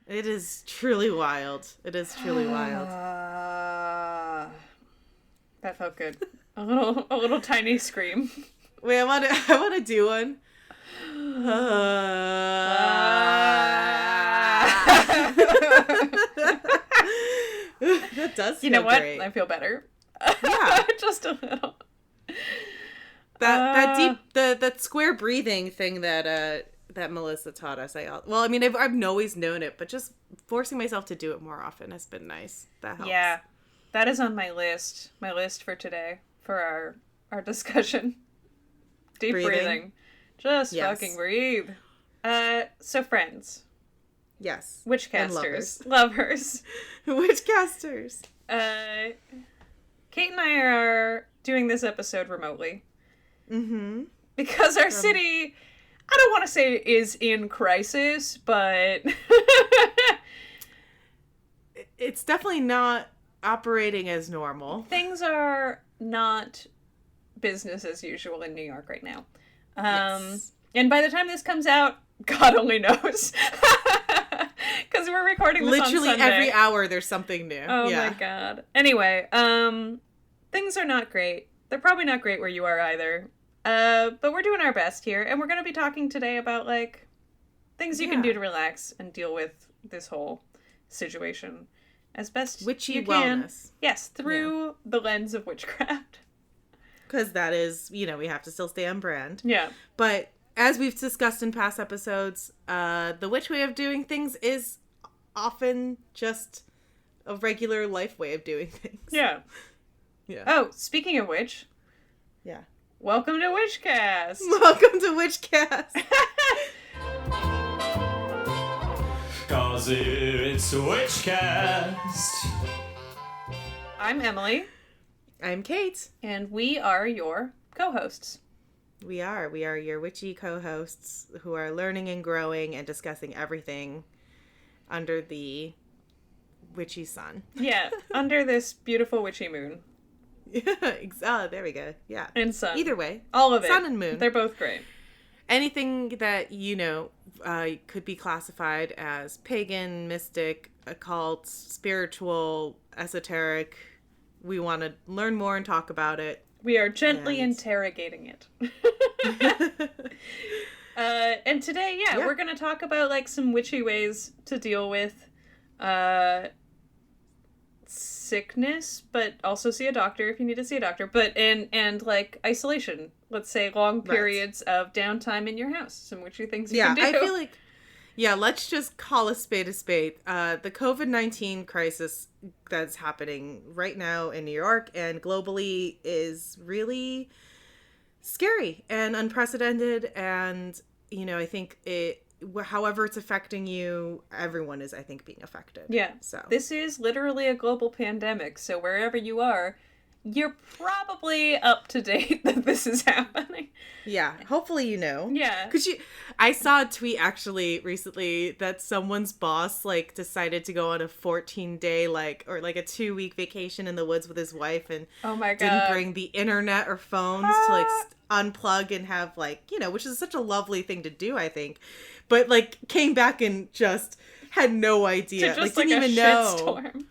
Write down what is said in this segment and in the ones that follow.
It is truly wild. It is truly wild. That felt good. A little tiny scream. Wait, I want to do one. That does feel You know what? great. I feel better. Yeah. Just a little. That deep, that square breathing thing that Melissa taught us. I've always known it, but just forcing myself to do it more often has been nice. That helps. Yeah. That is on my list for today, for our discussion. Deep breathing. Just fucking breathe. So friends. Yes. Witchcasters. Lovers. Witchcasters. Kate and I are doing this episode remotely. Mm-hmm. Because our city, I don't want to say is in crisis, but... It's definitely not operating as normal. Things are not business as usual in New York right now. Yes. And by the time this comes out, God only knows. Because we're recording this literally on Sunday. every hour there's something new. Oh my God. Anyway, things are not great. They're probably not great where you are either. But we're doing our best here, and we're going to be talking today about, like, things you can do to relax and deal with this whole situation as best Witchy you can. wellness. Yes, through the lens of witchcraft. Because that is, we have to still stay on brand. Yeah. But as we've discussed in past episodes, the witch way of doing things is often just a regular life way of doing things. Yeah. Yeah. Oh, speaking of which. Yeah. Welcome to Witchcast. Welcome to Witchcast. 'Cause it's Witchcast. I'm Emily. I'm Kate. And we are your co-hosts. We are your witchy co-hosts who are learning and growing and discussing everything under the witchy sun. Yeah, under this beautiful witchy moon. Oh, there we go. Yeah. And sun. Either way. All of it. Sun and moon. They're both great. Anything that, could be classified as pagan, mystic, occult, spiritual, esoteric. We want to learn more and talk about it. We are gently interrogating it. And today, we're going to talk about, like, some witchy ways to deal with sickness, but also see a doctor if you need to see a doctor, but and like isolation, let's say long periods of downtime in your house, some witchy things you can do. I feel like let's just call a spade a spade. The COVID-19 crisis that's happening right now in New York and globally is really scary and unprecedented, and I think however it's affecting you, everyone is, I think, being affected. Yeah. So this is literally a global pandemic. So wherever you are, you're probably up to date that this is happening. Yeah. Hopefully, Yeah. Because I saw a tweet actually recently that someone's boss, like, decided to go on a 14-day, or a 2-week vacation in the woods with his wife and oh my God. didn't bring the internet or phones to, like, unplug and have, like, which is such a lovely thing to do, I think. But, like, came back and just had no idea. To just, didn't even know. Shitstorm.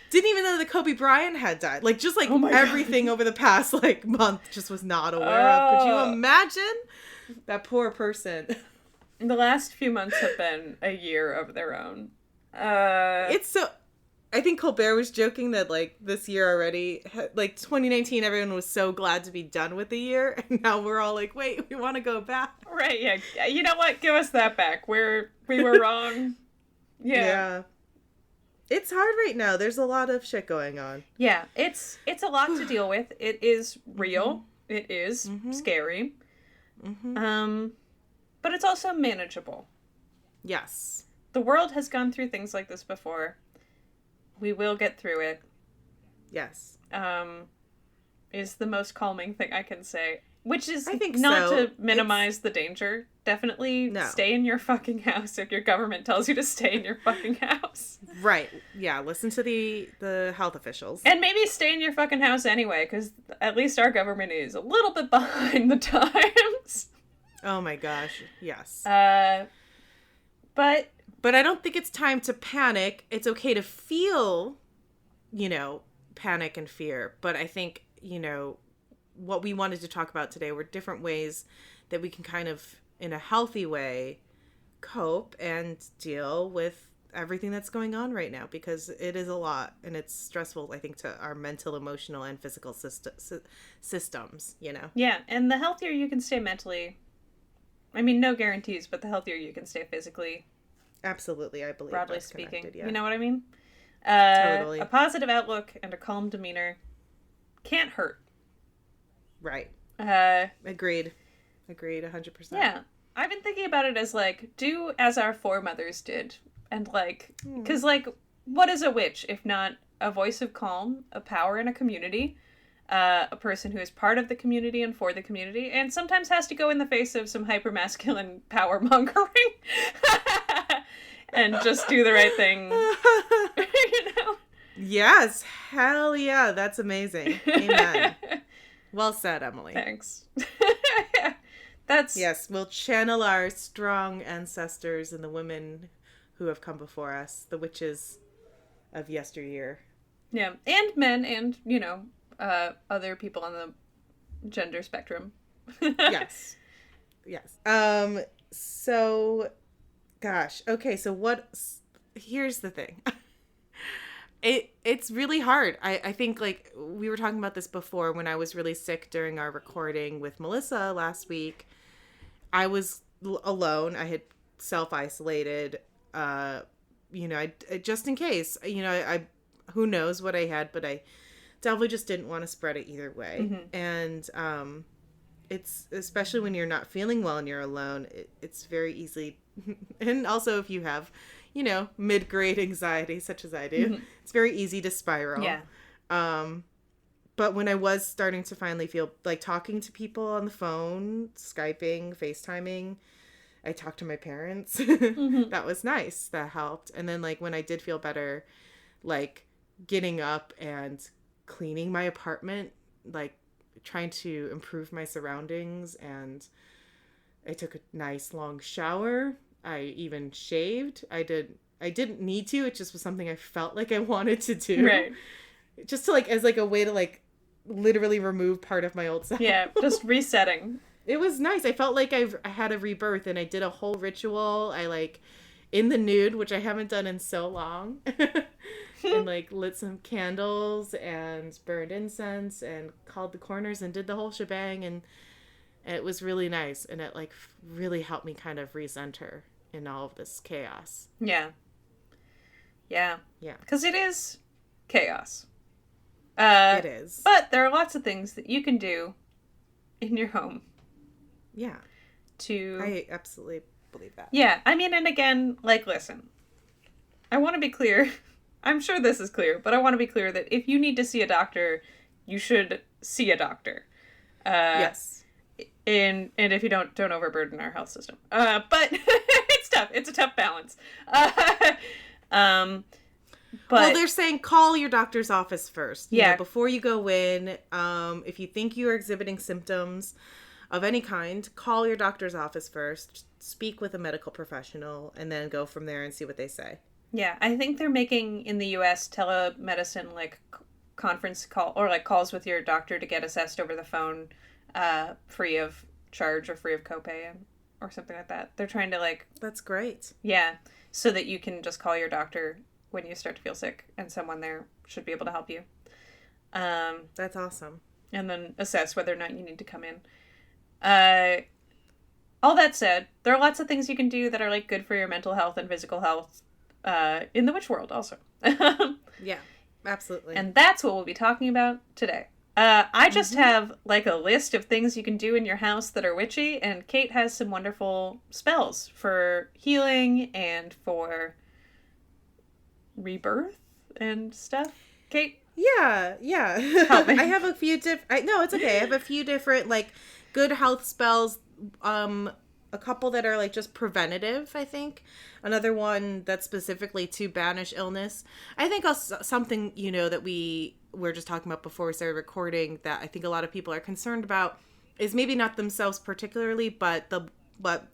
Didn't even know that Kobe Bryant had died. Like, just, like, everything God. Over the past, like, month just was not aware of. Could you imagine? That poor person. The last few months have been a year of their own. It's so... I think Colbert was joking that, like, this year already, like, 2019, everyone was so glad to be done with the year, and now we're all like, wait, we want to go back. Right, yeah. You know what? Give us that back. We were wrong. Yeah. It's hard right now. There's a lot of shit going on. Yeah, it's a lot to deal with. It is real. Mm-hmm. It is scary. Mm-hmm. But it's also manageable. Yes. The world has gone through things like this before. We will get through it. Yes. Is the most calming thing I can say. Which is, I think not so. to minimize the danger. Definitely stay in your fucking house if your government tells you to stay in your fucking house. Right. Yeah, listen to the health officials. And maybe stay in your fucking house anyway, because at least our government is a little bit behind the times. Oh my gosh, yes. But But I don't think it's time to panic. It's okay to feel, panic and fear. But I think, what we wanted to talk about today were different ways that we can kind of, in a healthy way, cope and deal with everything that's going on right now, because it is a lot and it's stressful, I think, to our mental, emotional, and physical systems, Yeah, and the healthier you can stay mentally, I mean, no guarantees, but the healthier you can stay physically. Absolutely, I believe broadly that's speaking. Yeah. You know what I mean? Totally. A positive outlook and a calm demeanor can't hurt. Right. Agreed 100%. Yeah. I've been thinking about it as, like, do as our foremothers did. And, like, because, like, what is a witch if not a voice of calm, a power in a community, a person who is part of the community and for the community, and sometimes has to go in the face of some hyper-masculine power-mongering and just do the right thing, Yes, hell yeah, that's amazing. Amen. Well said, Emily. Thanks. Yes, we'll channel our strong ancestors and the women who have come before us, the witches of yesteryear. Yeah, and men and, other people on the gender spectrum. Yes. So, gosh, okay, so here's the thing. It's really hard. I think, like, we were talking about this before when I was really sick during our recording with Melissa last week. I was alone. I had self-isolated, just in case, I who knows what I had, but I definitely just didn't want to spread it either way. Mm-hmm. And it's, especially when you're not feeling well and you're alone, it's very easy. And also if you have, mid-grade anxiety, such as I do, mm-hmm. It's very easy to spiral. Yeah. But when I was starting to finally feel like talking to people on the phone, Skyping, FaceTiming, I talked to my parents. Mm-hmm. That was nice. That helped. And then, like, when I did feel better, like, getting up and cleaning my apartment, like, trying to improve my surroundings. And I took a nice long shower. I even shaved. I didn't need to. It just was something I felt like I wanted to do. Right. Just to, like, as, like, a way to, like, literally remove part of my old self. Yeah, just resetting. It was nice. I felt like I had a rebirth, and I did a whole ritual. I, like, in the nude, which I haven't done in so long, and, like, lit some candles and burned incense and called the corners and did the whole shebang, and it was really nice, and it, like, really helped me kind of recenter in all of this chaos. Yeah. Yeah. Yeah. Because it is chaos. It is. But there are lots of things that you can do in your home. Yeah. I absolutely believe that. Yeah. I mean, and again, like, listen, I want to be clear. I'm sure this is clear, but I want to be clear that if you need to see a doctor, you should see a doctor. Yes. And if you don't overburden our health system. But it's tough. It's a tough balance. But, well, they're saying call your doctor's office first. Yeah. Before you go in, if you think you are exhibiting symptoms of any kind, call your doctor's office first, speak with a medical professional, and then go from there and see what they say. Yeah, I think they're making, in the U.S., telemedicine, like, conference call, or, like, calls with your doctor to get assessed over the phone, free of charge or free of copay, or something like that. They're trying to, like... That's great. Yeah, so that you can just call your doctor when you start to feel sick, and someone there should be able to help you. That's awesome. And then assess whether or not you need to come in. All that said, there are lots of things you can do that are, like, good for your mental health and physical health in the witch world also. Yeah, absolutely. And that's what we'll be talking about today. I just have, like, a list of things you can do in your house that are witchy, and Kate has some wonderful spells for healing and for rebirth and stuff. Kate? Yeah. Help me. I have a few no, it's okay. I have a few different, like, good health spells. A couple that are, like, just preventative, I think. Another one that's specifically to banish illness. I think also something, that we were just talking about before we started recording that I think a lot of people are concerned about is maybe not themselves particularly, but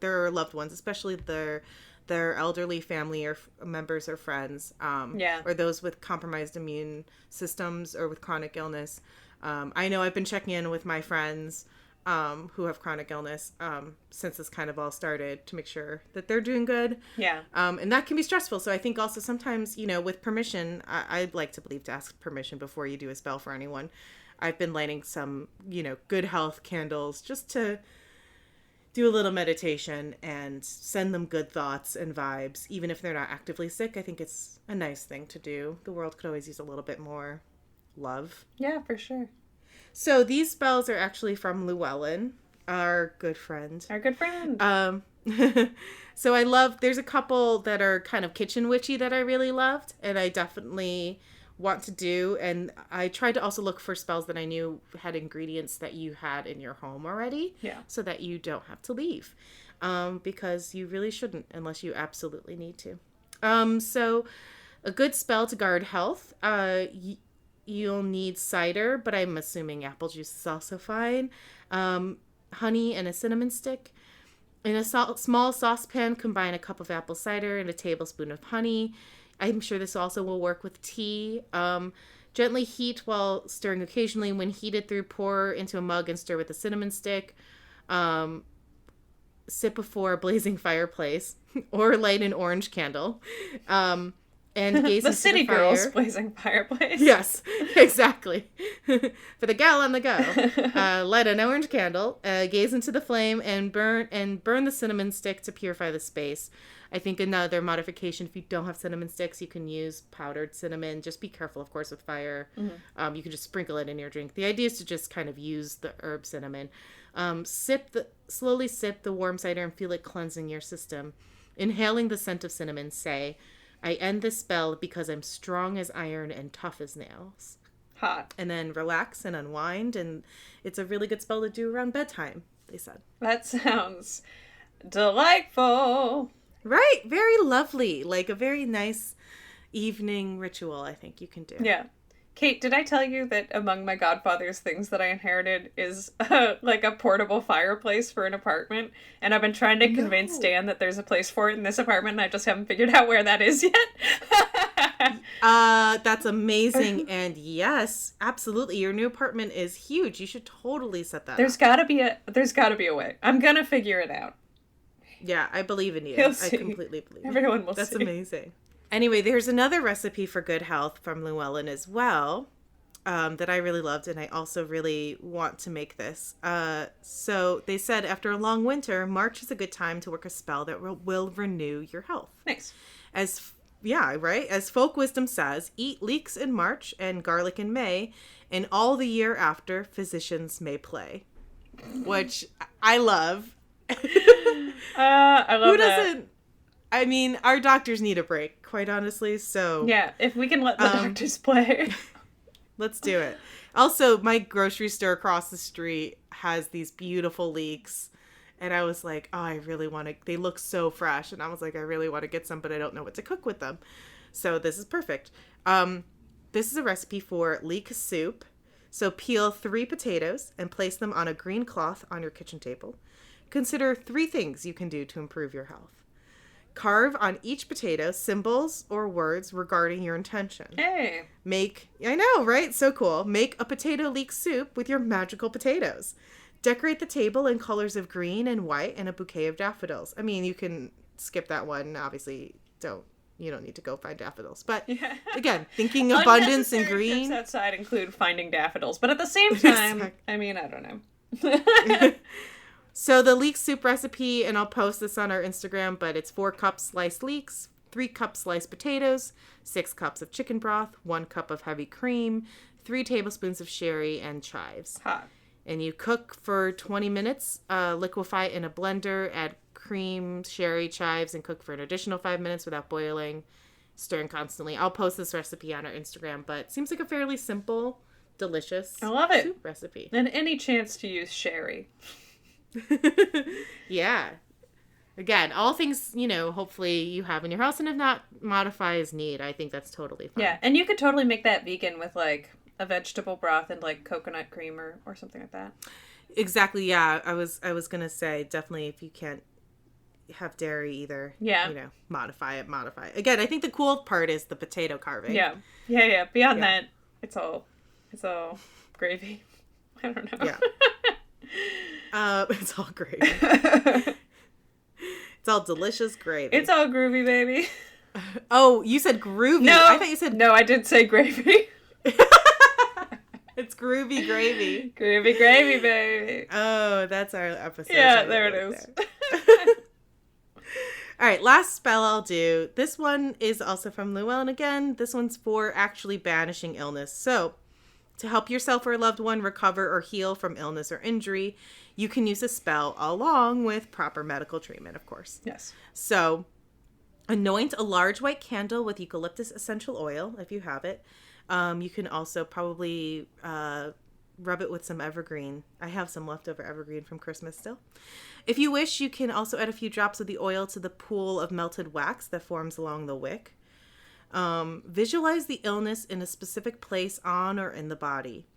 their loved ones, especially their their elderly family or members or friends, or those with compromised immune systems or with chronic illness. I know I've been checking in with my friends who have chronic illness since this kind of all started to make sure that they're doing good. Yeah. And that can be stressful. So I think also sometimes, with permission, I'd like to believe to ask permission before you do a spell for anyone. I've been lighting some, good health candles just to do a little meditation and send them good thoughts and vibes, even if they're not actively sick. I think it's a nice thing to do. The world could always use a little bit more love. Yeah, for sure. So these spells are actually from Llewellyn, our good friend. Our good friend. So there's a couple that are kind of kitchen witchy that I really loved, and I definitely want to do. And I tried to also look for spells that I knew had ingredients that you had in your home already. Yeah. So that you don't have to leave. Because you really shouldn't unless you absolutely need to. So a good spell to guard health. You'll need cider, but I'm assuming apple juice is also fine. Honey and a cinnamon stick. In a small saucepan, combine a cup of apple cider and a tablespoon of honey. I'm sure this also will work with tea. Gently heat while stirring occasionally. When heated through, pour into a mug and stir with a cinnamon stick. Sit before a blazing fireplace or light an orange candle. And gaze the into city the fire. girls blazing fireplace. Yes, exactly. For the gal on the go. Light an orange candle, gaze into the flame, and burn the cinnamon stick to purify the space. I think another modification, if you don't have cinnamon sticks, you can use powdered cinnamon. Just be careful, of course, with fire. Mm-hmm. You can just sprinkle it in your drink. The idea is to just kind of use the herb cinnamon. Slowly sip the warm cider and feel it cleansing your system. Inhaling the scent of cinnamon, say, I end this spell because I'm strong as iron and tough as nails. Hot. And then relax and unwind, and it's a really good spell to do around bedtime, they said. That sounds delightful. Right? Very lovely. Like a very nice evening ritual, I think you can do. Yeah. Kate, did I tell you that among my godfather's things that I inherited is like a portable fireplace for an apartment? And I've been trying to convince Dan that there's a place for it in this apartment, and I just haven't figured out where that is yet. That's amazing. And yes, absolutely. Your new apartment is huge. You should totally set that There's up. gotta be a way. I'm gonna figure it out. Yeah, I believe in you. You'll see. I completely believe in you. Everyone will see. That's amazing. Anyway, there's another recipe for good health from Llewellyn as well that I really loved, and I also really want to make this. So they said after a long winter, March is a good time to work a spell that will renew your health. Nice. As folk wisdom says, eat leeks in March and garlic in May, and all the year after, physicians may play. Which I love. I love Who that. doesn't? I mean, our doctors need a break, quite honestly, so... Yeah, if we can let the doctors play. Let's do it. Also, my grocery store across the street has these beautiful leeks, and I was like, oh, I really want to... They look so fresh, and I was like, I really want to get some, but I don't know what to cook with them. So this is perfect. This is a recipe for leek soup. So peel 3 potatoes and place them on a green cloth on your kitchen table. Consider 3 things you can do to improve your health. Carve on each potato symbols or words regarding your intention. Hey. I know, right? So cool. Make a potato leek soup with your magical potatoes. Decorate the table in colors of green and white and a bouquet of daffodils. I mean, you can skip that one. Obviously, you don't need to go find daffodils. But again, thinking abundance and green. Tips outside include finding daffodils. But at the same time, I mean, I don't know. So the leek soup recipe, and I'll post this on our Instagram, but it's 4 cups sliced leeks, 3 cups sliced potatoes, 6 cups of chicken broth, 1 cup of heavy cream, 3 tablespoons of sherry, and chives. Hot. And you cook for 20 minutes, liquefy in a blender, add cream, sherry, chives, and cook for an additional 5 minutes without boiling, stirring constantly. I'll post this recipe on our Instagram, but it seems like a fairly simple, delicious I love it. soup recipe. And any chance to use sherry. Yeah. Again, all things, hopefully you have in your house, and if not, modify as need. I think that's totally fine. Yeah, and you could totally make that vegan with, like, a vegetable broth and, like, coconut cream or something like that. Exactly, yeah. I was going to say, definitely, if you can't have dairy either. Yeah. You know, modify it. Again, I think the cool part is the potato carving. Yeah. Beyond that, it's all gravy. I don't know. Yeah. It's all gravy. It's all delicious gravy. It's all groovy, baby. Oh, you said groovy. No. I thought you said... No, I did say gravy. It's groovy gravy. Groovy gravy, baby. Oh, that's our episode. Yeah, there it is. All right, last spell I'll do. This one is also from Llewellyn again. This one's for actually banishing illness. So, to help yourself or a loved one recover or heal from illness or injury, you can use a spell along with proper medical treatment, of course. Yes. So, anoint a large white candle with eucalyptus essential oil, if you have it. You can also probably rub it with some evergreen. I have some leftover evergreen from Christmas still. If you wish, you can also add a few drops of the oil to the pool of melted wax that forms along the wick. Visualize the illness in a specific place on or in the body.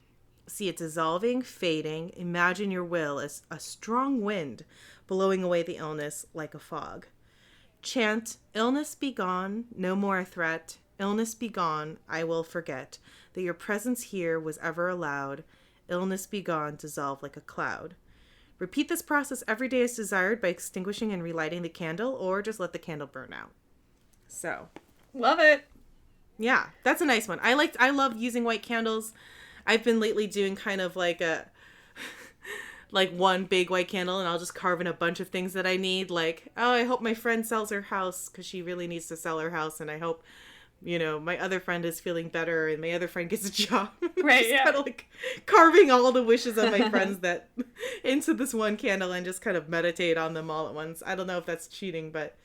See it dissolving, fading. Imagine your will as a strong wind blowing away the illness like a fog. Chant, illness be gone, no more a threat. Illness be gone, I will forget that your presence here was ever allowed. Illness be gone, dissolve like a cloud. Repeat this process every day as desired by extinguishing and relighting the candle, or just let the candle burn out. So, love it. Yeah, that's a nice one. I love using white candles. I've been lately doing kind of like like one big white candle, and I'll just carve in a bunch of things that I need. Like, oh, I hope my friend sells her house because she really needs to sell her house, and I hope, you know, my other friend is feeling better and my other friend gets a job. Right, just yeah. kind of like carving all the wishes of my friends that into this one candle and just kind of meditate on them all at once. I don't know if that's cheating, but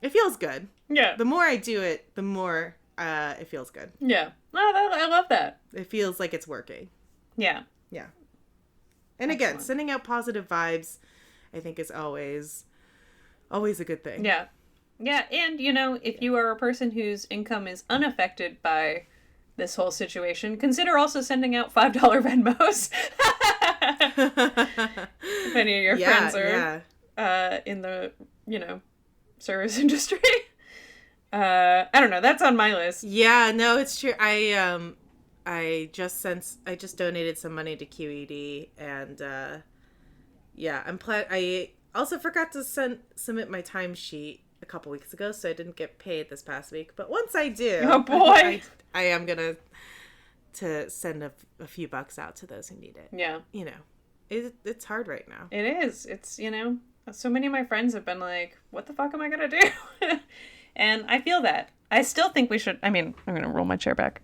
it feels good. Yeah. The more I do it, the more it feels good. Yeah. Oh, I love that. It feels like it's working. Yeah. Yeah. And again, sending out positive vibes, I think, is always a good thing. Yeah. Yeah, and, you know, if you are a person whose income is unaffected by this whole situation, consider also sending out $5 Venmos. If any of your friends are in the, you know, service industry. I don't know. That's on my list. Yeah, no, it's true. I just donated some money to QED, and I also forgot to submit my timesheet a couple weeks ago, so I didn't get paid this past week. But once I do, oh boy, I am gonna send a few bucks out to those who need it. Yeah, you know, it's hard right now. It is. It's, you know, so many of my friends have been like, "What the fuck am I gonna do?" And I feel that. I still think we should. I mean, I'm gonna roll my chair back,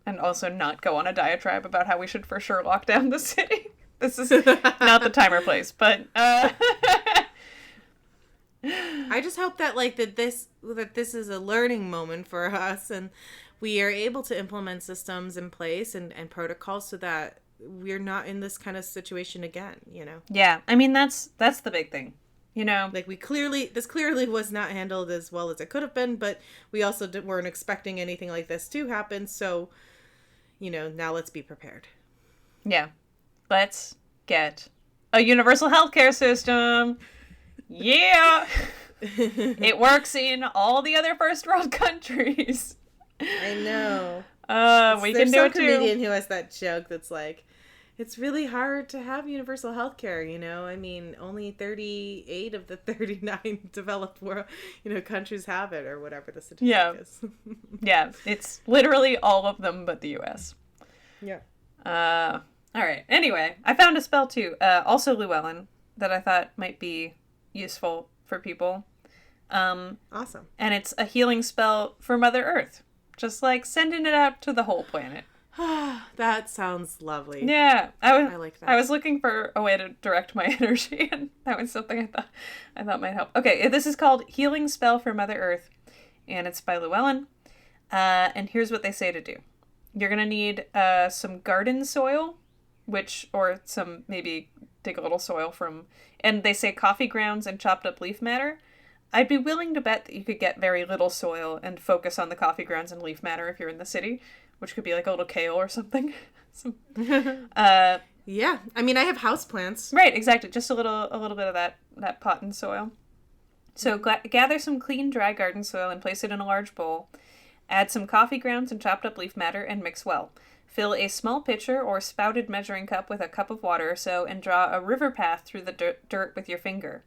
and also not go on a diatribe about how we should for sure lock down the city. This is not the time or place, but. I just hope that that this is a learning moment for us, and we are able to implement systems in place and protocols so that we're not in this kind of situation again, you know? Yeah. I mean, that's the big thing, you know? Like this clearly was not handled as well as it could have been, but we also weren't expecting anything like this to happen. So, you know, now let's be prepared. Yeah. Let's get a universal healthcare system. Yeah. It works in all the other first world countries. I know. We can do it too. There's some comedian who has that joke that's like, it's really hard to have universal healthcare, you know? I mean, only 38 of the 39 developed world, you know, countries have it, or whatever the statistic is. Yeah, it's literally all of them but the US. Yeah. All right. Anyway, I found a spell too, also Llewellyn, that I thought might be useful for people. Awesome. And it's a healing spell for Mother Earth. Just like sending it out to the whole planet. That sounds lovely. Yeah. I like that. I was looking for a way to direct my energy, and that was something I thought might help. Okay, this is called Healing Spell for Mother Earth, and it's by Llewellyn. And here's what they say to do. You're going to need some garden soil, or some, maybe dig a little soil from, and they say coffee grounds and chopped up leaf matter. I'd be willing to bet that you could get very little soil and focus on the coffee grounds and leaf matter if you're in the city, which could be like a little kale or something. Yeah, I mean, I have houseplants. Right, exactly. Just a little bit of that pot and soil. So gather some clean, dry garden soil and place it in a large bowl. Add some coffee grounds and chopped up leaf matter and mix well. Fill a small pitcher or spouted measuring cup with a cup of water or so and draw a river path through the dirt with your finger.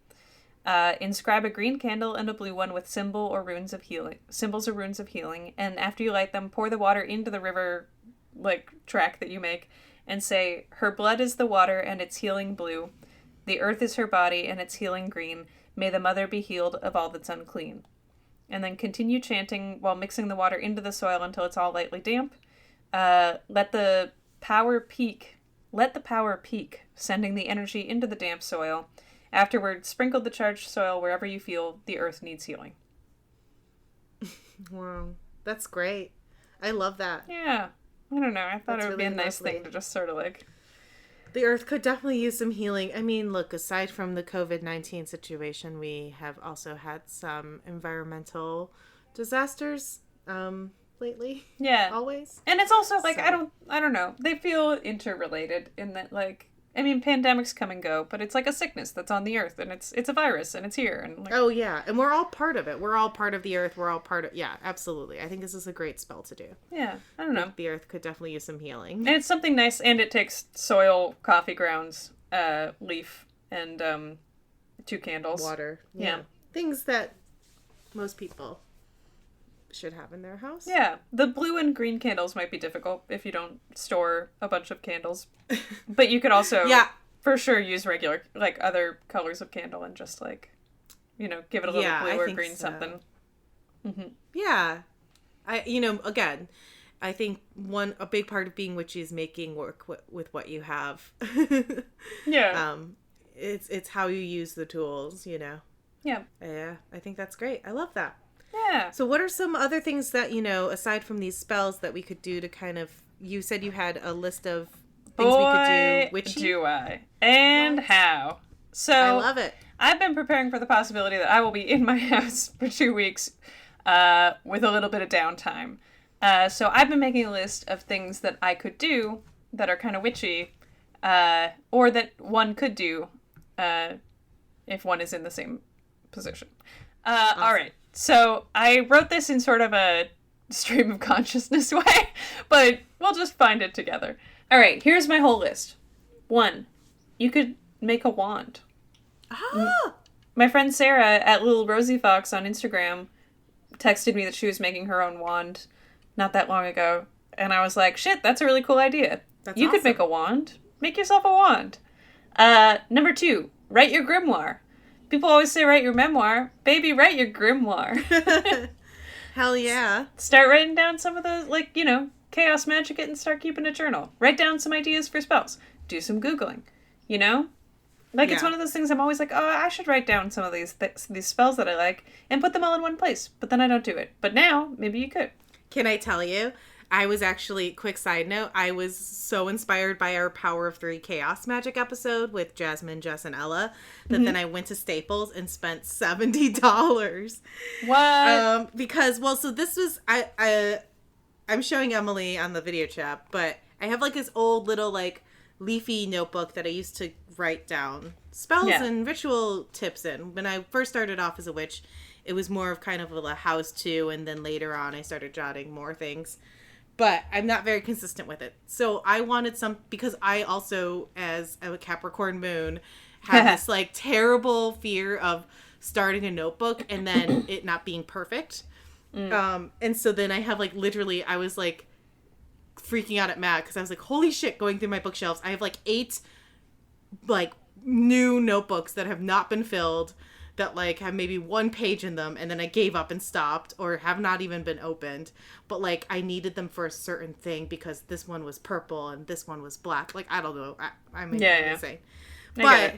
Inscribe a green candle and a blue one with symbols or runes of healing. And after you light them, pour the water into the river, track that you make and say, her blood is the water and its healing blue. The earth is her body and its healing green. May the mother be healed of all that's unclean. And then continue chanting while mixing the water into the soil until it's all lightly damp. Let the power peak, sending the energy into the damp soil. Afterward, sprinkle the charged soil wherever you feel the earth needs healing. Wow, that's great. I love that. Yeah. I don't know. I thought it would be a nice thing to just sort of The earth could definitely use some healing. I mean, look, aside from the COVID-19 situation, we have also had some environmental disasters lately. Yeah. Always. And it's also I don't know. They feel interrelated in that pandemics come and go, but it's like a sickness that's on the earth and it's a virus and it's here and oh yeah, and we're all part of it. We're all part of the earth. We're all part of absolutely. I think this is a great spell to do. Yeah, I don't know. The earth could definitely use some healing. And it's something nice, and it takes soil, coffee grounds, leaf, and 2 candles. Water. Yeah. Things that most people should have in their house. Yeah. The blue and green candles might be difficult if you don't store a bunch of candles. But you could also for sure use regular other colors of candle and just give it a little blue or green something. Mm-hmm. Yeah. Again, I think a big part of being witchy is making work with what you have. Yeah. It's how you use the tools, Yeah. Yeah. I think that's great. I love that. Yeah. So what are some other things that, aside from these spells that we could do to kind of, you said you had a list of things we could do. Witchy? Do I. And what? How. So I love it. I've been preparing for the possibility that I will be in my house for 2 weeks with a little bit of downtime. So I've been making a list of things that I could do that are kind of witchy, or that one could do if one is in the same position. Awesome. All right. So I wrote this in sort of a stream of consciousness way, but we'll just find it together. All right, here's my whole list. 1, you could make a wand. Ah! My friend Sarah at Little Rosie Fox on Instagram texted me that she was making her own wand not that long ago, and I was like, shit, that's a really cool idea. You could make a wand. Make yourself a wand. Number 2, write your grimoire. People always say write your memoir. Baby, write your grimoire. Hell yeah. Start writing down some of those, chaos magic it and start keeping a journal. Write down some ideas for spells. Do some Googling. It's one of those things I'm always like, oh, I should write down some of these spells that I like and put them all in one place. But then I don't do it. But now, maybe you could. Can I tell you? I was actually, quick side note, I was so inspired by our Power of 3 Chaos Magic episode with Jasmine, Jess, and Ella that then I went to Staples and spent $70. What? Because, so this was, I'm showing Emily on the video chat, but I have this old little leafy notebook that I used to write down spells and ritual tips in. When I first started off as a witch, it was more of kind of a how-to, and then later on I started jotting more things. But I'm not very consistent with it. So I wanted because I also, as a Capricorn moon, have this terrible fear of starting a notebook and then it not being perfect. And so then I have literally, I was freaking out at Matt because I was like, holy shit, going through my bookshelves. I have 8 new notebooks that have not been filled, that have maybe 1 page in them, and then I gave up and stopped, or have not even been opened. But I needed them for a certain thing because this one was purple and this one was black. I don't know. I'm insane. But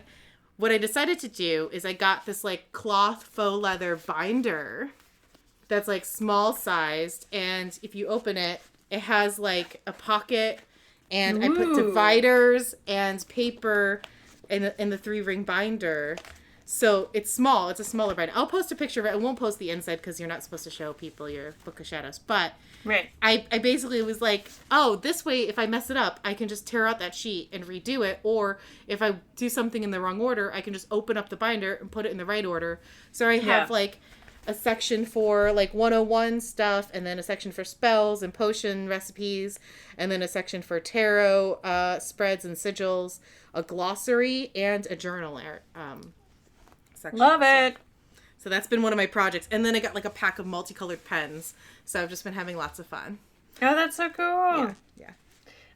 what I decided to do is I got this cloth faux leather binder that's small sized, and if you open it, it has a pocket, and I put dividers and paper in the 3-ring binder. So it's small. It's a smaller binder. I'll post a picture of it. I won't post the inside because you're not supposed to show people your Book of Shadows. But Right. I basically was like, oh, this way, if I mess it up, I can just tear out that sheet and redo it. Or if I do something in the wrong order, I can just open up the binder and put it in the right order. So I have like a section for like 101 stuff, and then a section for spells and potion recipes, and then a section for tarot spreads and sigils, a glossary, and a journal section. Love it. So that's been one of my projects. And then I got like a pack of multicolored pens. So I've just been having lots of fun. Oh, that's so cool. Yeah.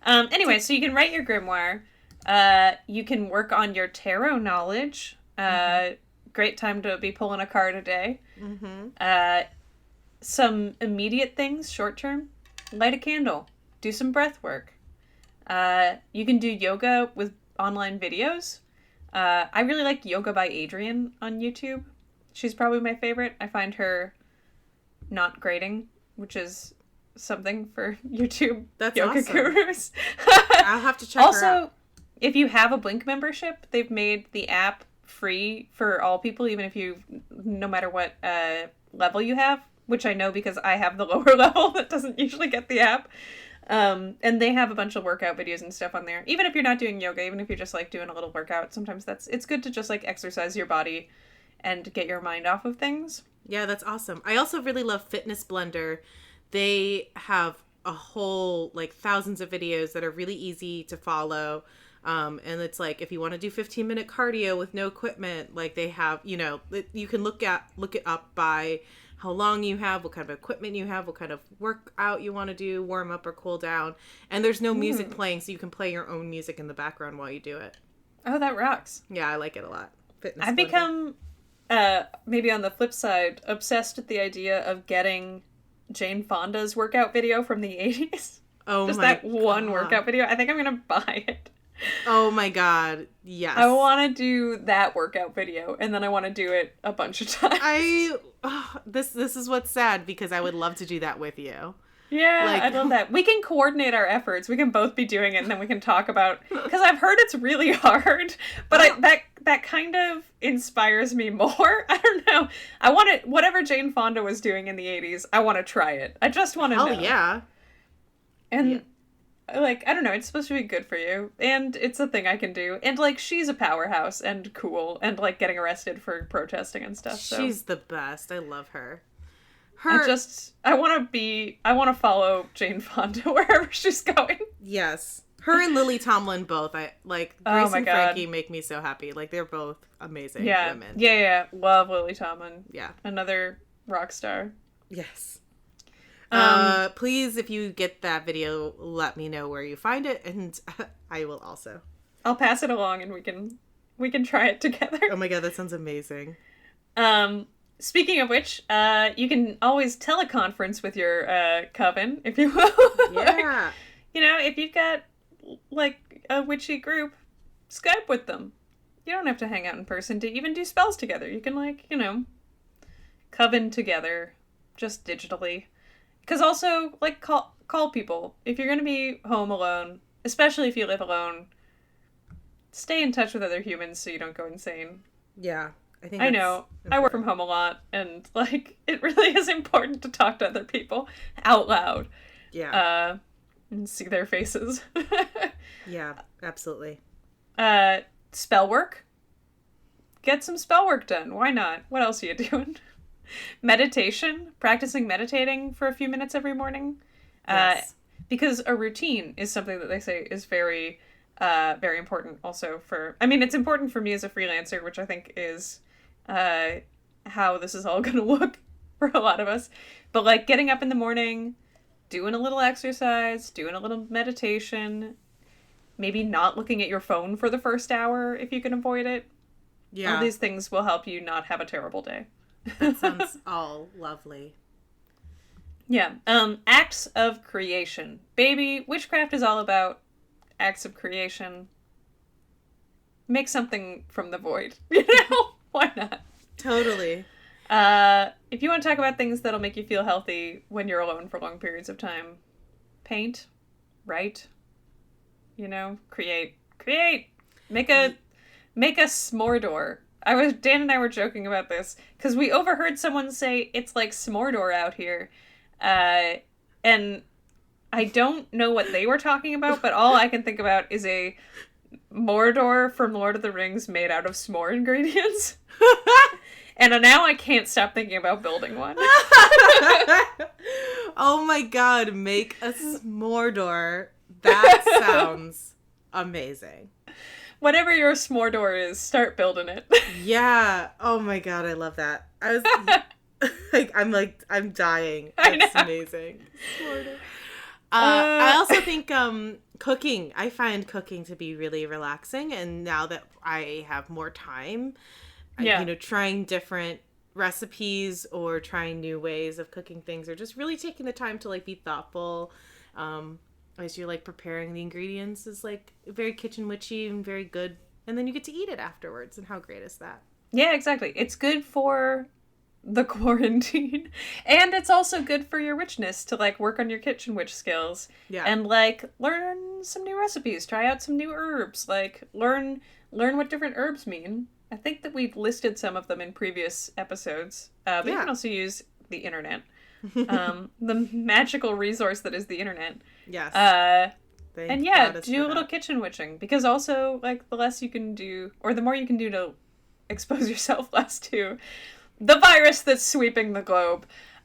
Anyway, so you can write your grimoire. You can work on your tarot knowledge. Great time to be pulling a card a day. Some immediate things, short term. Light a candle. Do some breath work. You can do yoga with online videos. I really like Yoga by Adriene on YouTube. She's probably my favorite. I find her not grating, which is something for YouTube yoga gurus. I'll have to check her out. Also, if you have a Blink membership, they've made the app free for all people, even if you, no matter what level you have, which I know because I have the lower level that doesn't usually get the app. And they have a bunch of workout videos and stuff on there. Even if you're not doing yoga, even if you're just like doing a little workout, sometimes it's good to just like exercise your body and get your mind off of things. Yeah, that's awesome. I also really love Fitness Blender. They have a whole like thousands of videos that are really easy to follow. And it's like, if you want to do 15-minute cardio with no equipment, like they have, you know, you can look it up by how long you have, what kind of equipment you have, what kind of workout you want to do, warm up or cool down. And there's no music playing, so you can play your own music in the background while you do it. Oh, that rocks. Yeah, I like it a lot. I've become, maybe on the flip side, obsessed with the idea of getting Jane Fonda's workout video from the 80s. Oh, just my that God. one workout video. I think I'm going to buy it. Oh my God. Yes. I want to do that workout video, and then I want to do it a bunch of times. This is what's sad, because I would love to do that with you. Yeah, Like, I love that. We can coordinate our efforts. We can both be doing it, and then we can talk about, because I've heard it's really hard, but that kind of inspires me more. I don't know. I want it, whatever Jane Fonda was doing in the 80s, I want to try it. I just want to know. Oh yeah. And like, I don't know, it's supposed to be good for you, and it's a thing I can do, and like, she's a powerhouse and cool, and like getting arrested for protesting and stuff. So She's the best. I love her. I want to follow Jane Fonda wherever she's going. Yes. Her and Lily Tomlin both. I like Grace and Frankie make me so happy. Like, they're both amazing women. Yeah. Love Lily Tomlin. Yeah. Another rock star. Yes. Please, if you get that video, let me know where you find it, and I will also. I'll pass it along, and we can try it together. Oh my God, that sounds amazing. Speaking of which, you can always teleconference with your coven, if you will. Yeah. You know, if you've got like a witchy group, Skype with them. You don't have to hang out in person to even do spells together. You can, like, you know, coven together just digitally. Because also, like, call people. If you're going to be home alone, especially if you live alone, stay in touch with other humans so you don't go insane. Yeah. I know. Important. I work from home a lot, and, like, it really is important to talk to other people out loud. Yeah. And see their faces. Yeah, absolutely. Spell work. Get some spell work done. Why not? What else are you doing? Meditation. Practicing meditating for a few minutes every morning. Yes. Because a routine is something that they say is very, very important also for... I mean, it's important for me as a freelancer, which I think is how this is all going to look for a lot of us. But, like, getting up in the morning, doing a little exercise, doing a little meditation, maybe not looking at your phone for the first hour if you can avoid it. Yeah. All these things will help you not have a terrible day. That sounds all lovely. Yeah. Acts of creation. Baby, witchcraft is all about acts of creation. Make something from the void. You know? Why not? Totally. If you want to talk about things that'll make you feel healthy when you're alone for long periods of time, paint, write, you know, create, make a s'more door. Dan and I were joking about this because we overheard someone say it's like Smordor out here. And I don't know what they were talking about, but all I can think about is a Mordor from Lord of the Rings made out of s'more ingredients. And now I can't stop thinking about building one. Oh my god, make a Smordor. That sounds amazing. Whatever your Smordor is, start building it. Yeah. Oh my god, I love that. I was I'm dying. I That's know. amazing. I also think cooking. I find cooking to be really relaxing, and now that I have more time, trying different recipes or trying new ways of cooking things, or just really taking the time to like be thoughtful as you're like preparing the ingredients is like very kitchen witchy and very good, and then you get to eat it afterwards, and how great is that? Yeah, exactly. It's good for the quarantine, and it's also good for your witchness to like work on your kitchen witch skills. Yeah. And like learn some new recipes, try out some new herbs, like learn what different herbs mean. I think that we've listed some of them in previous episodes, but you can also use the internet, the magical resource that is the internet. Yes. And yeah, do a little kitchen witching, because also like the less you can do, or the more you can do to expose yourself less to the virus that's sweeping the globe.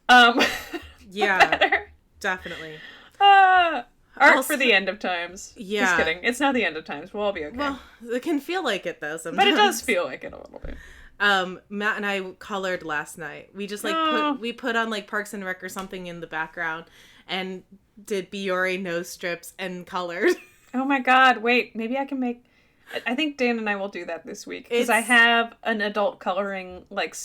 Yeah, better. Definitely. Art Also, for the end of times. Yeah. Just kidding. It's not the end of times. We'll all be okay. Well, it can feel like it though sometimes. But it does feel like it a little bit. Matt and I colored last night. We just like put on like Parks and Rec or something in the background and did Biore nose strips and colored. Oh my god, wait, maybe I can make... I think Dan and I will do that this week, because I have an adult coloring like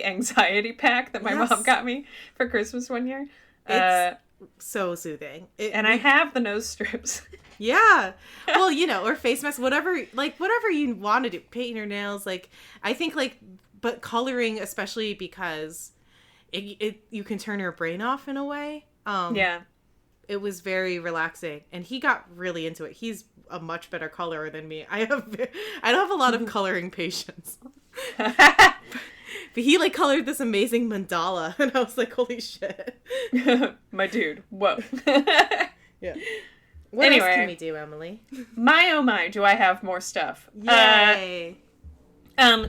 anxiety pack that my mom got me for Christmas one year. It's so soothing. I have the nose strips. Yeah. Well, or face masks, whatever you want to do. Painting your nails, like, I think, like, but coloring, especially because you can turn your brain off in a way. Yeah. It was very relaxing, and he got really into it. He's a much better colorer than me. I don't have a lot of coloring patience. But he like colored this amazing mandala, and I was like, holy shit. My dude, whoa. Yeah. What else can we do, Emily? My oh my, do I have more stuff. Yay.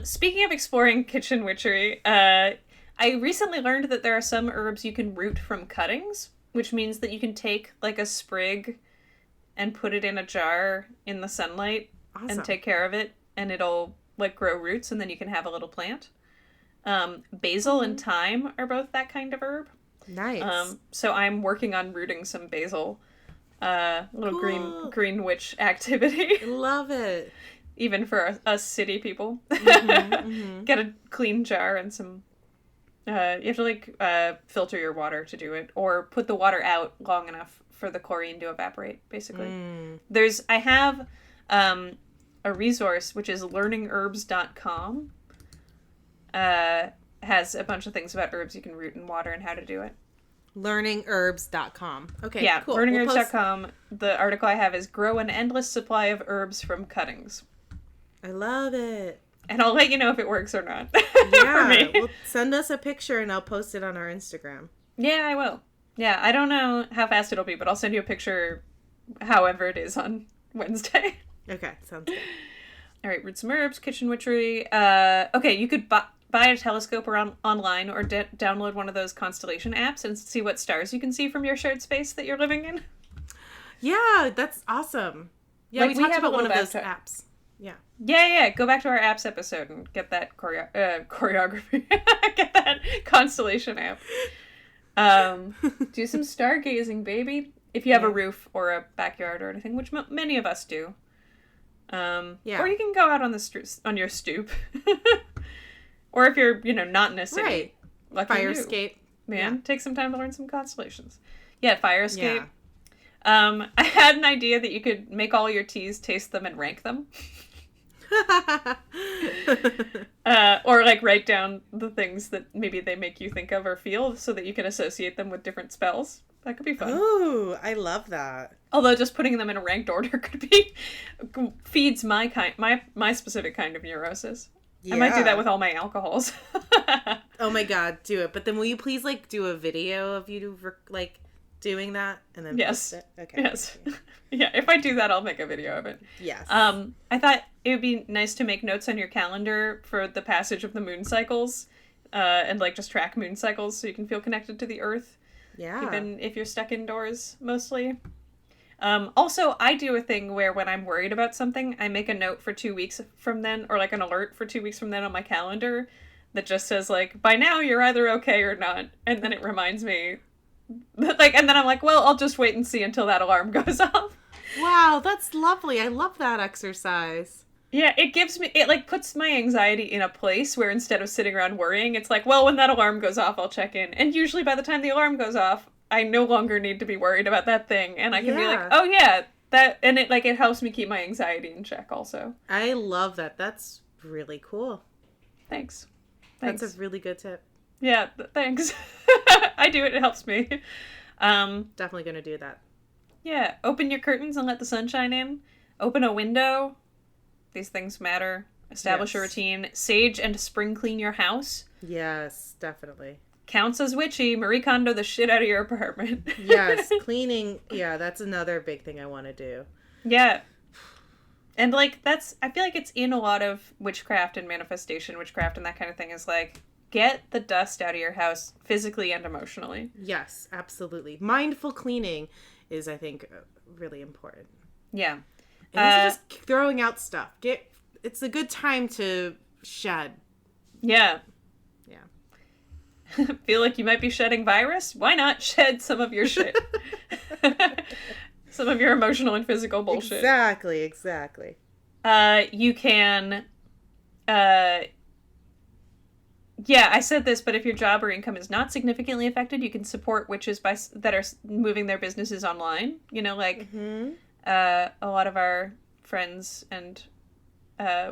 Speaking of exploring kitchen witchery, I recently learned that there are some herbs you can root from cuttings, which means that you can take like a sprig and put it in a jar in the sunlight and take care of it, and it'll like grow roots, and then you can have a little plant. Basil and thyme are both that kind of herb. Nice. So I'm working on rooting some basil. Little green witch activity. Love it. Even for us city people. Get a clean jar and some... you have to like filter your water to do it, or put the water out long enough for the chlorine to evaporate, basically. I have a resource, which is learningherbs.com. Has a bunch of things about herbs you can root in water and how to do it. Learningherbs.com. Okay, yeah, cool. learningherbs.com. The article I have is Grow an Endless Supply of Herbs from Cuttings. I love it. And I'll let you know if it works or not. Yeah, for me. well, send us a picture and I'll post it on our Instagram. Yeah, I will. Yeah, I don't know how fast it'll be, but I'll send you a picture however it is on Wednesday. Okay, sounds good. All right, root some herbs, kitchen witchery. Okay, you could buy a telescope or online, or download one of those constellation apps and see what stars you can see from your shared space that you're living in. Yeah, that's awesome. Yeah, Like, we talked have about a one of little those apps. Yeah. Yeah. Go back to our apps episode and get that choreography. Get that constellation app. Do some stargazing, baby. If you have a roof or a backyard or anything, which many of us do. Or you can go out on on your stoop. Or if you're, not in a city. Right. Lucky Fire you. escape. Man, take some time to learn some constellations. Yeah, fire escape. Yeah. I had an idea that you could make all your teas, taste them, and rank them. Or like write down the things that maybe they make you think of or feel, so that you can associate them with different spells. That could be fun. Ooh, I love that. Although just putting them in a ranked order feeds my specific kind of neurosis. I might do that with all my alcohols. Oh my god, do it. But then will you please like do a video of you like doing that and then yes. post it? Okay. Yes. Yeah, if I do that, I'll make a video of it. Yes. I thought it would be nice to make notes on your calendar for the passage of the moon cycles, and like just track moon cycles so you can feel connected to the earth. Yeah. Even if you're stuck indoors mostly. Also, I do a thing where when I'm worried about something, I make a note for 2 weeks from then, or like an alert for 2 weeks from then on my calendar that just says like, by now you're either okay or not. And then it reminds me like, and then I'm like, well, I'll just wait and see until that alarm goes off. Wow, that's lovely. I love that exercise. Yeah, it like puts my anxiety in a place where instead of sitting around worrying, it's like, well, when that alarm goes off, I'll check in. And usually by the time the alarm goes off, I no longer need to be worried about that thing. And I can be like, oh yeah, and it helps me keep my anxiety in check also. I love that. That's really cool. Thanks. That's a really good tip. Yeah, thanks. I do it. It helps me. Definitely going to do that. Yeah. Open your curtains and let the sunshine in. Open a window. These things matter. Establish a routine. Sage and spring clean your house. Yes, definitely. Counts as witchy. Marie Kondo the shit out of your apartment. Yes, cleaning. Yeah, that's another big thing I want to do. Yeah. And like I feel like it's in a lot of witchcraft and manifestation witchcraft and that kind of thing is like, get the dust out of your house physically and emotionally. Yes, absolutely. Mindful cleaning is, I think, really important. Yeah. And also just throwing out stuff. It's a good time to shed. Yeah. Yeah. Feel like you might be shedding virus? Why not shed some of your shit? Some of your emotional and physical bullshit. Exactly. You can... Yeah, I said this, but if your job or income is not significantly affected, you can support witches that are moving their businesses online. You know, like a lot of our friends and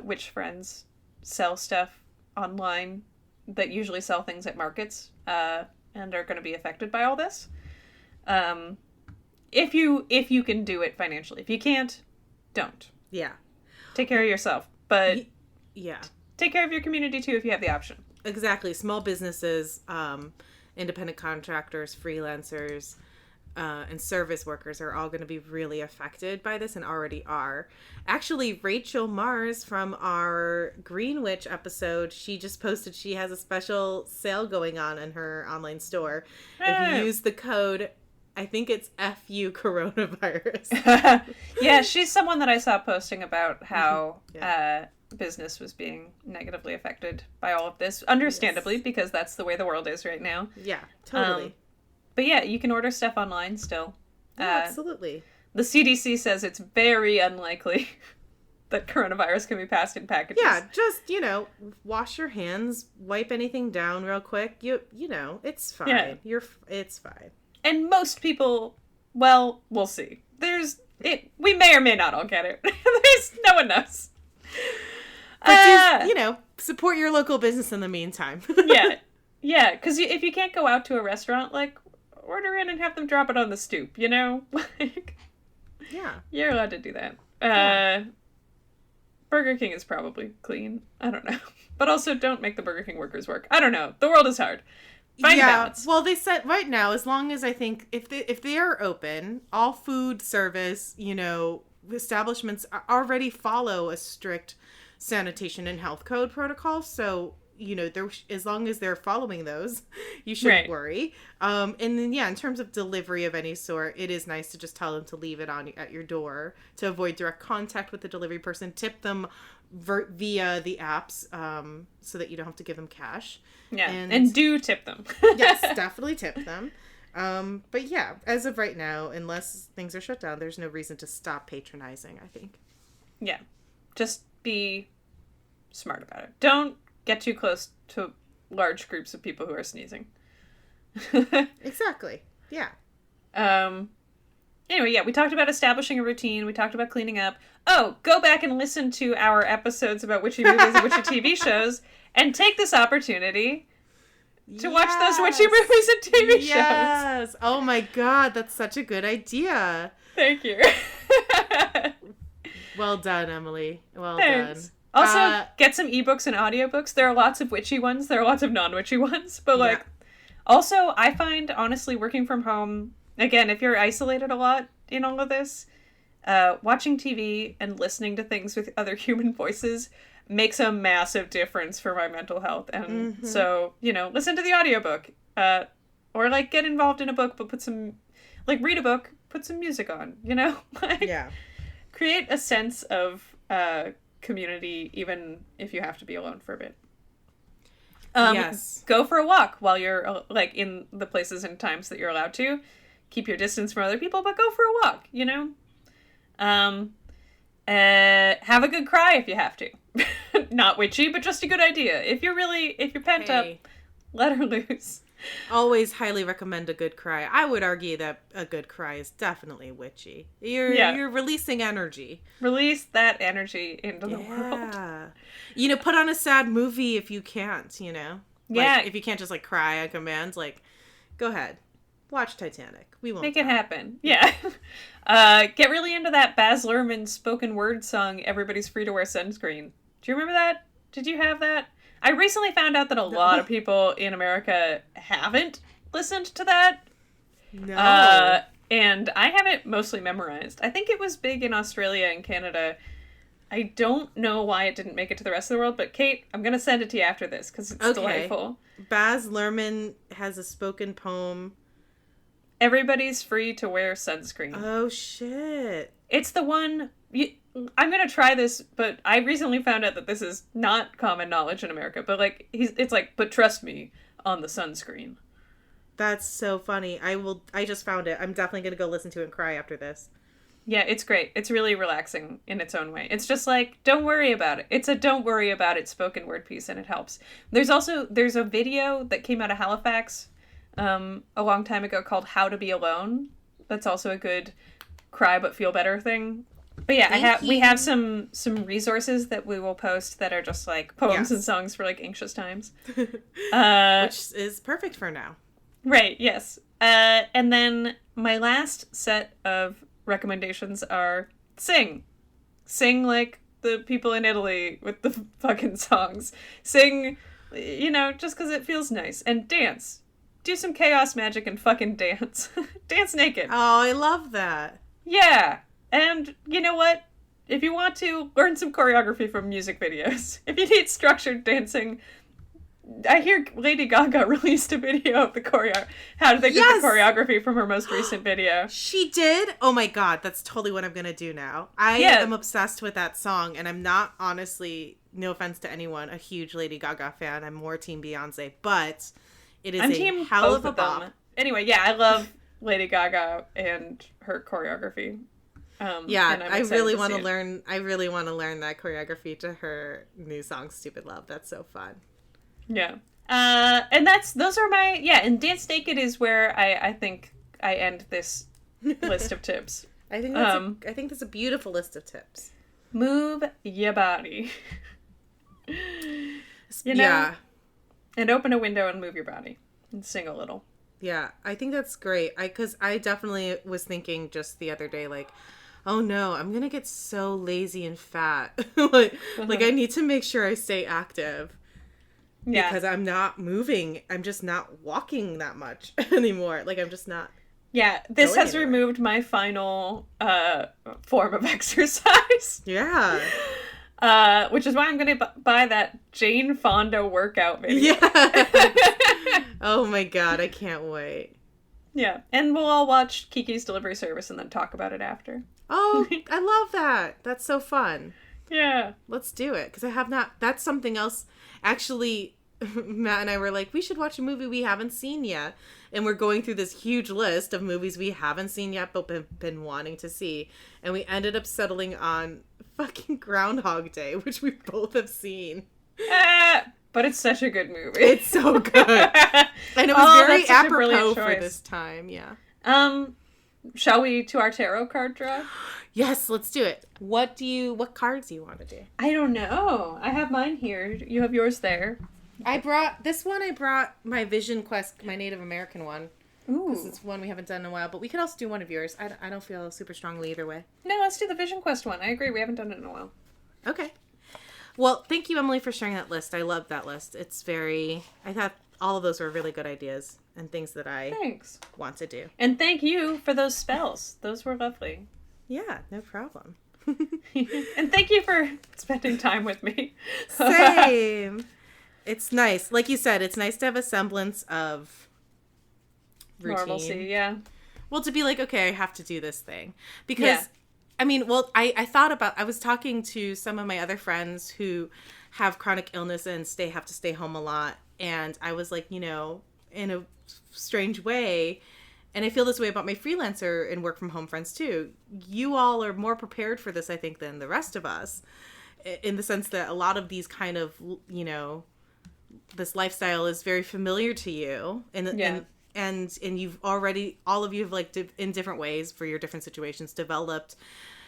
witch friends sell stuff online that usually sell things at markets and are going to be affected by all this. If you can do it financially. If you can't, don't. Yeah. Take care of yourself, but yeah, take care of your community too if you have the option. Exactly. Small businesses, independent contractors, freelancers, and service workers are all going to be really affected by this and already are. Actually, Rachel Mars from our Green Witch episode, she just posted she has a special sale going on in her online store. If you use the code, I think it's FU coronavirus. Yeah, she's someone that I saw posting about how business was being negatively affected by all of this, understandably, because that's the way the world is right now. Yeah, totally. But yeah, you can order stuff online still. Absolutely. The CDC says it's very unlikely that coronavirus can be passed in packages. Yeah, just, wash your hands, wipe anything down real quick. You know, it's fine. Yeah. It's fine. And most people, well, we'll see. We may or may not all get it. No one knows. But support your local business in the meantime. Yeah, because if you can't go out to a restaurant, like, order in and have them drop it on the stoop, Like, yeah. You're allowed to do that. Burger King is probably clean. I don't know. But also, don't make the Burger King workers work. I don't know. The world is hard. Find a balance. Well, they said right now, as long as I think, if they are open, all food service, establishments already follow a strict sanitation and health code protocol. So, as long as they're following those, you shouldn't worry. And then, in terms of delivery of any sort, it is nice to just tell them to leave it at your door to avoid direct contact with the delivery person. Tip them via the apps so that you don't have to give them cash. Yeah, and do tip them. Yes, definitely tip them. But yeah, as of right now, unless things are shut down, there's no reason to stop patronizing, I think. Yeah, just be smart about it. Don't get too close to large groups of people who are sneezing. Exactly. Yeah. Anyway, yeah, we talked about establishing a routine. We talked about cleaning up. Oh, go back and listen to our episodes about witchy movies and witchy TV shows and take this opportunity to watch those witchy movies and TV shows. Yes. Oh my God, that's such a good idea. Thank you. Well done, Emily. Well Thanks. done. Also, get some ebooks and audiobooks. There are lots of witchy ones. There are lots of non-witchy ones. But, like, also, I find, honestly, working from home, again, if you're isolated a lot in all of this, watching TV and listening to things with other human voices makes a massive difference for my mental health. And so, you know, listen to the audiobook. Or, like, get involved in a book, but put some, like, read a book, put some music on, you know? Like, Yeah. create a sense of community, even if you have to be alone for a bit. Yes. Go for a walk while you're, like, in the places and times that you're allowed to. Keep your distance from other people, but go for a walk, you know? Have a good cry if you have to. Not witchy, but just a good idea. If you're pent up, let her loose. Always highly recommend a good cry. I would argue that a good cry is definitely witchy. You're releasing energy. Release that energy into the world. You know, put on a sad movie if you can't, you know? Yeah. Like, if you can't just, like, cry on command, like, go ahead. Watch Titanic. We won't. Make it happen. Yeah. Get really into that Baz Luhrmann spoken word song, Everybody's Free to Wear Sunscreen. Do you remember that? Did you have that? I recently found out that a lot of people in America haven't listened to that. No. And I have it mostly memorized. I think it was big in Australia and Canada. I don't know why it didn't make it to the rest of the world, but Kate, I'm going to send it to you after this because it's delightful. Baz Luhrmann has a spoken poem. Everybody's free to wear sunscreen. Oh, shit. It's the one... I'm going to try this, but I recently found out that this is not common knowledge in America. But, like, it's like, but trust me on the sunscreen. That's so funny. I just found it. I'm definitely going to go listen to it and cry after this. Yeah, it's great. It's really relaxing in its own way. It's just like, don't worry about it. It's a don't worry about it spoken word piece, and it helps. There's a video that came out of Halifax a long time ago called How to Be Alone. That's also a good cry but feel better thing. But yeah, we have some resources that we will post that are just like poems and songs for like anxious times. Which is perfect for now. Right, yes. And then my last set of recommendations are sing. Sing like the people in Italy with the fucking songs. Sing, you know, just because it feels nice. And dance. Do some chaos magic and fucking dance. Dance naked. Oh, I love that. Yeah. And you know what? If you want to, learn some choreography from music videos. If you need structured dancing, I hear Lady Gaga released a video of the how to think of the choreography from her most recent video. She did? Oh my god, that's totally what I'm gonna do now. I am obsessed with that song, and I'm not, honestly, no offense to anyone, a huge Lady Gaga fan. I'm more Team Beyonce, but I'm team hell both of a bop. Anyway, yeah, I love Lady Gaga and her choreography. I really want to learn. I really want to learn that choreography to her new song, "Stupid Love." That's so fun. Yeah. And those are my and Dance Naked is where I think I end this list of tips. I think that's a beautiful list of tips. Move your body. You know? And open a window and move your body and sing a little. Yeah, I think that's great. Because I definitely was thinking just the other day, like, oh no, I'm gonna get so lazy and fat. like I need to make sure I stay active. Yeah. Because I'm not moving. I'm just not walking that much anymore. Like, I'm just not. Yeah, this has removed my final form of exercise. Yeah. Which is why I'm going to buy that Jane Fonda workout video. Yeah. Oh my god, I can't wait. Yeah, and we'll all watch Kiki's Delivery Service and then talk about it after. Oh, I love that. That's so fun. Yeah. Let's do it, because I have not. That's something else. Actually, Matt and I were like, we should watch a movie we haven't seen yet. And we're going through this huge list of movies we haven't seen yet, but been wanting to see. And we ended up settling on fucking Groundhog Day, which we both have seen. But it's such a good movie. It's so good. And it was very apropos for this time, yeah. Shall we to our tarot card draw? Yes, let's do it. What cards do you want to do? I don't know. I have mine here. You have yours there. I brought my Vision Quest, my Native American one. Ooh. Because it's one we haven't done in a while, but we could also do one of yours. I don't feel super strongly either way. No, let's do the Vision Quest one. I agree. We haven't done it in a while. Okay. Well, thank you, Emily, for sharing that list. I love that list. I thought all of those were really good ideas and things that I Thanks. want to do. And thank you for those spells. Those were lovely. Yeah, no problem. And thank you for spending time with me. Same. It's nice. Like you said, it's nice to have a semblance of routine. Normalcy, yeah. Well, to be like, okay, I have to do this thing. Because, I mean, well, I was talking to some of my other friends who have chronic illness and have to stay home a lot. And I was like, in a strange way, and I feel this way about my freelancer and work from home friends too. You all are more prepared for this, I think, than the rest of us, in the sense that a lot of these kind of, this lifestyle is very familiar to you, and you've already, all of you have, like, in different ways for your different situations, developed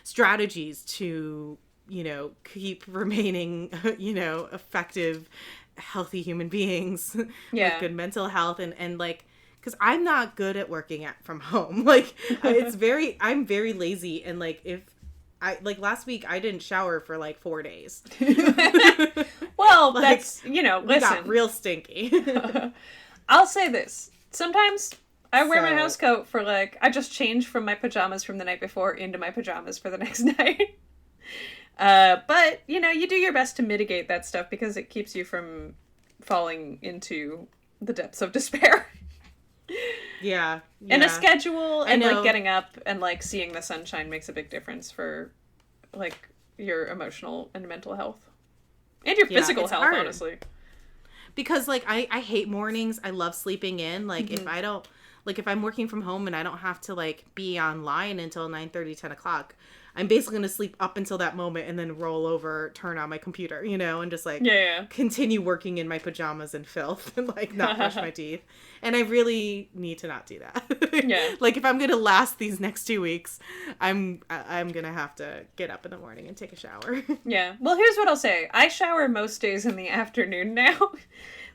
strategies to, keep remaining, effective, healthy human beings with good mental health, and like, because I'm not good at working from home. Like, I'm very lazy, and like, if last week I didn't shower for like 4 days. Well, like, that's, listen. We got real stinky. I'll say this. Sometimes I wear my house coat for like, I just change from my pajamas from the night before into my pajamas for the next night. But, you do your best to mitigate that stuff because it keeps you from falling into the depths of despair. Yeah. And a schedule and, like, getting up and, like, seeing the sunshine makes a big difference for, like, your emotional and mental health. And your physical health, hard. Honestly. Because, like, I hate mornings. I love sleeping in. Like, if I'm working from home and I don't have to, like, be online until 9:30, 10 o'clock, I'm basically going to sleep up until that moment and then roll over, turn on my computer, and just, like, continue working in my pajamas and filth and, like, not brush my teeth. And I really need to not do that. Yeah. Like, if I'm going to last these next 2 weeks, I'm going to have to get up in the morning and take a shower. Yeah. Well, here's what I'll say. I shower most days in the afternoon now.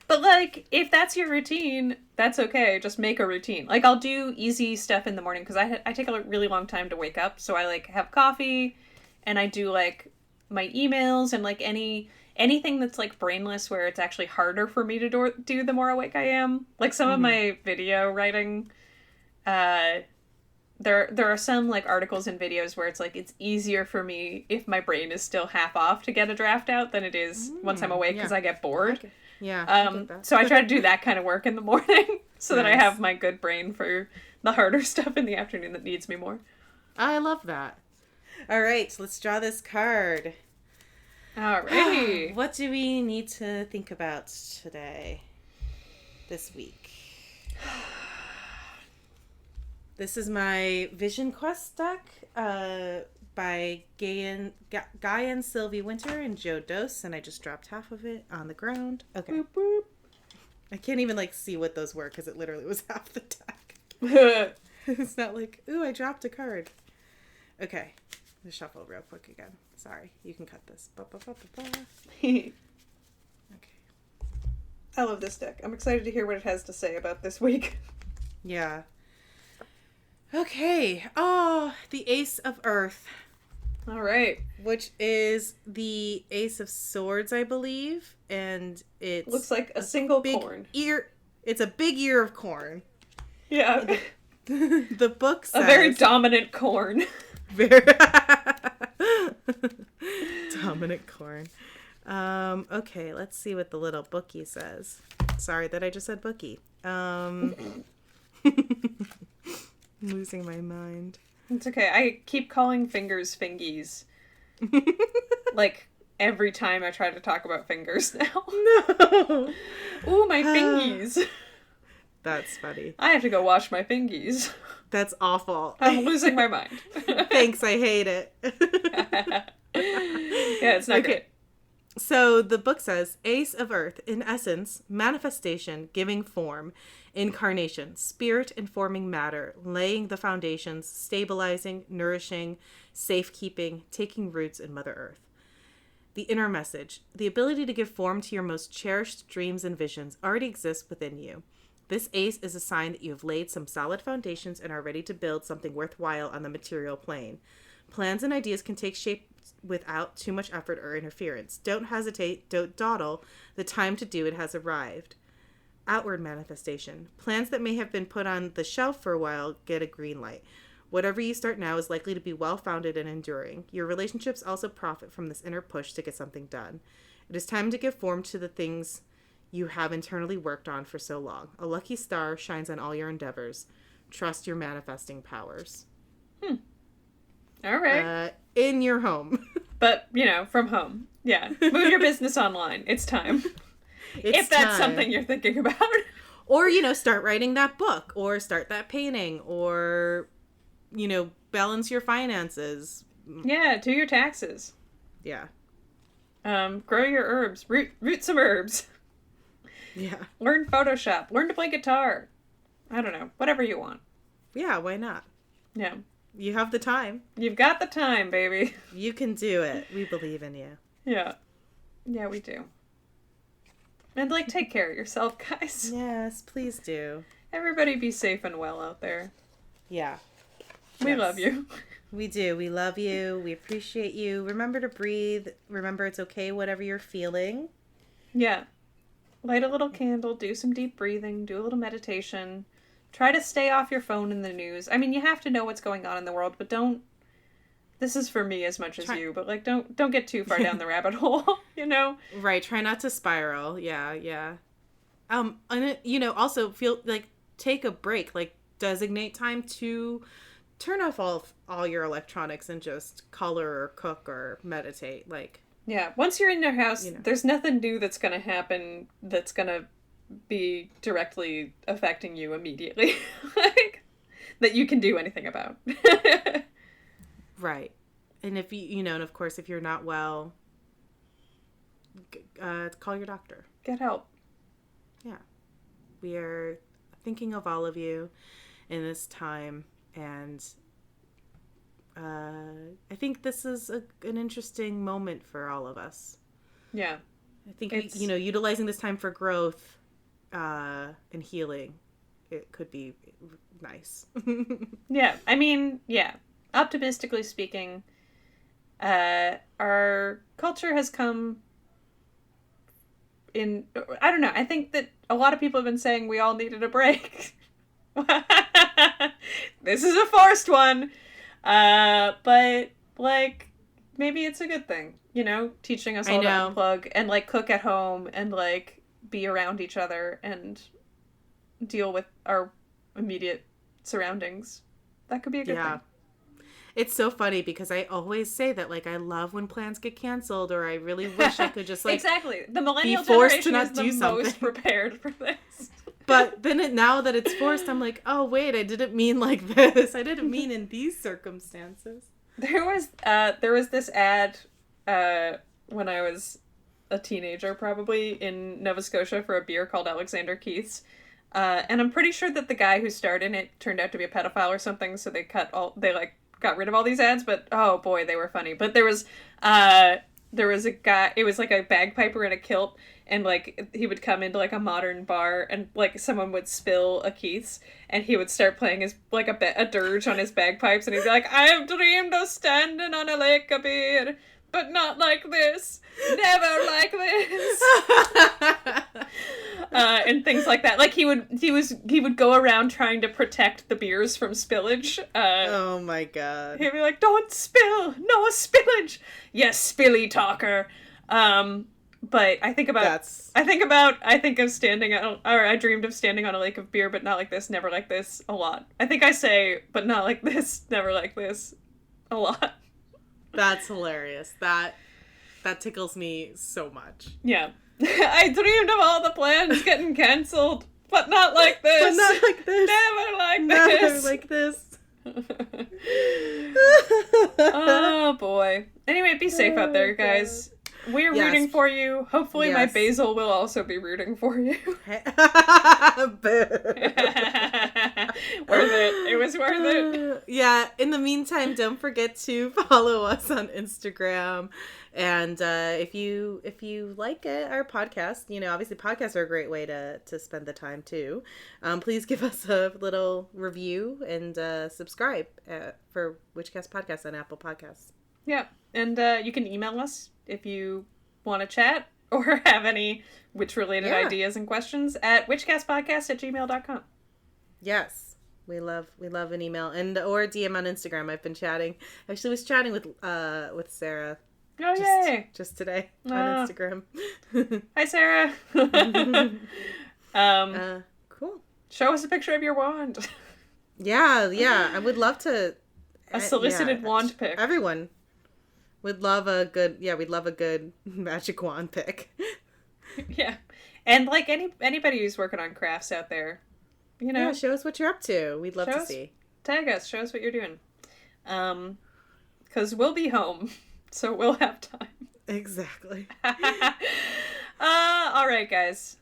But, like, if that's your routine, that's okay. Just make a routine. Like, I'll do easy stuff in the morning because I take a really long time to wake up. So I, like, have coffee and I do, like, my emails and, like, anything that's, like, brainless where it's actually harder for me to do the more awake I am. Like, some of my video writing, there are some, like, articles and videos where it's, like, it's easier for me if my brain is still half off to get a draft out than it is once I'm awake because I get bored. Okay. Yeah. So I try to do that kind of work in the morning so that I have my good brain for the harder stuff in the afternoon that needs me more. I love that. All right, let's draw this card. Alrighty. What do we need to think about this week? This is my Vision Quest deck by Guy and Sylvie Winter and Joe Dose, and I just dropped half of it on the ground. Okay. Boop, boop. I can't even, like, see what those were because it literally was half the deck. It's not like, ooh, I dropped a card. Okay. Let's shuffle real quick again. Sorry. You can cut this. Okay. I love this deck. I'm excited to hear what it has to say about this week. Yeah. Okay. Oh, the Ace of Earth. All right. Which is the Ace of Swords, I believe. And it looks like a single big corn. Ear. It's a big ear of corn. Yeah. The book says... A very dominant corn. Very dominant corn. Okay, let's see what the little bookie says. Sorry that I just said bookie. I'm losing my mind. It's okay. I keep calling fingers fingies. Like, every time I try to talk about fingers now. No! Ooh, my fingies. That's funny. I have to go wash my fingies. That's awful. I'm losing my mind. Thanks, I hate it. Yeah, it's not great. So the book says, Ace of Earth, in essence, manifestation, giving form, incarnation, spirit informing matter, laying the foundations, stabilizing, nourishing, safekeeping, taking roots in Mother Earth. The inner message, the ability to give form to your most cherished dreams and visions already exists within you. This ace is a sign that you have laid some solid foundations and are ready to build something worthwhile on the material plane. Plans and ideas can take shape without too much effort or interference. Don't hesitate, don't dawdle. The time to do it has arrived. Outward manifestation. Plans that may have been put on the shelf for a while get a green light. Whatever you start now is likely to be well-founded and enduring. Your relationships also profit from this inner push to get something done. It is time to give form to the things you have internally worked on for so long. A lucky star shines on all your endeavors. Trust your manifesting powers. All right. In your home. But, from home. Yeah. Move your business online. It's time. If that's something you're thinking about. Or, start writing that book. Or start that painting. Or, balance your finances. Yeah, do your taxes. Yeah. Grow your herbs. Root some herbs. Yeah. Learn Photoshop. Learn to play guitar. I don't know. Whatever you want. Yeah, why not? Yeah. You have the time. You've got the time, baby. You can do it. We believe in you. Yeah. Yeah, we do. And, take care of yourself, guys. Yes, please do. Everybody be safe and well out there. Yeah. We love you. We do. We love you. We appreciate you. Remember to breathe. Remember it's okay whatever you're feeling. Yeah. Light a little candle, do some deep breathing, do a little meditation. Try to stay off your phone and the news. I mean, you have to know what's going on in the world, but don't... This is for me as much as you, but, don't get too far down the rabbit hole, Right. Try not to spiral. Yeah. And, also feel, take a break. Designate time to turn off all your electronics and just color or cook or meditate. Yeah, once you're in your house, there's nothing new that's going to happen that's going to be directly affecting you immediately. That you can do anything about. Right. And if and of course, if you're not well, call your doctor. Get help. Yeah. We are thinking of all of you in this time, and I think this is an interesting moment for all of us. Yeah. I think, utilizing this time for growth and healing, it could be nice. Yeah. I mean, yeah. Optimistically speaking, our culture has come in... I don't know. I think that a lot of people have been saying we all needed a break. This is a forced one. But, maybe it's a good thing, teaching us all to unplug and, cook at home and, be around each other and deal with our immediate surroundings. That could be a good thing. It's so funny because I always say that, I love when plans get canceled, or I really wish I could just, exactly. The millennial be forced generation to not is the do something. most prepared for this. But then now that it's forced, I'm like, oh, wait, I didn't mean like this. I didn't mean in these circumstances. There was this ad when I was a teenager, probably, in Nova Scotia for a beer called Alexander Keith's. And I'm pretty sure that the guy who starred in it turned out to be a pedophile or something, so they got rid of all these ads, but oh boy, they were funny. But there was a guy, it was a bagpiper in a kilt, and he would come into a modern bar, and someone would spill a Keith's, and he would start playing his a dirge on his bagpipes, and he'd be like, I have dreamed of standing on a lake of beer, but not like this, never like this. And things like that. He would go around trying to protect the beers from spillage. Oh my god. He'd be like, don't spill! No spillage! Yes, spilly talker. But I think of standing on, or I dreamed of standing on a lake of beer, but not like this, never like this, a lot. I think I say, but not like this, never like this, a lot. That's hilarious. That tickles me so much. Yeah. I dreamed of all the plans getting cancelled, but not like this. But not like this. Never like Never this. like this. Oh boy. Anyway, be safe out there, guys. We're rooting for you. Hopefully my basil will also be rooting for you. Worth it. It was worth it. Yeah. In the meantime, don't forget to follow us on Instagram. And if you like it, our podcast, obviously podcasts are a great way to spend the time too. Please give us a little review and subscribe for Witchcast Podcast on Apple Podcasts. Yeah. And you can email us if you want to chat or have any witch-related ideas and questions at witchcastpodcast@gmail.com. Yes. We love an email or DM on Instagram. I've been chatting. Actually was chatting with Sarah. Oh, yay! Just today on Instagram. Hi, Sarah. Cool. Show us a picture of your wand. Yeah. I would love to. A solicited wand pic. Everyone would love a good. Yeah, we'd love a good magic wand pic. Yeah, and like anybody who's working on crafts out there, Yeah, show us what you're up to. We'd love to see. Tag us. Show us what you're doing. Because we'll be home. So we'll have time. Exactly. All right, guys.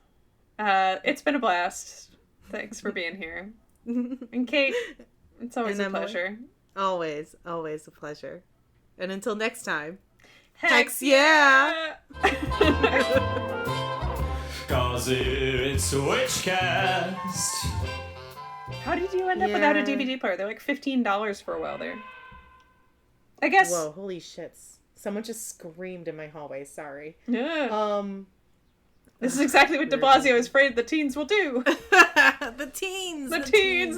It's been a blast. Thanks for being here. And Kate, it's always a pleasure. Always a pleasure. And until next time. Hex yeah! 'Cause it's Witchcast. How did you end up without a DVD player? They're like $15 for a while there. I guess. Whoa, holy shits. Someone just screamed in my hallway. Sorry. Yeah. This is exactly what de Blasio is afraid the teens will do. The teens. The teens.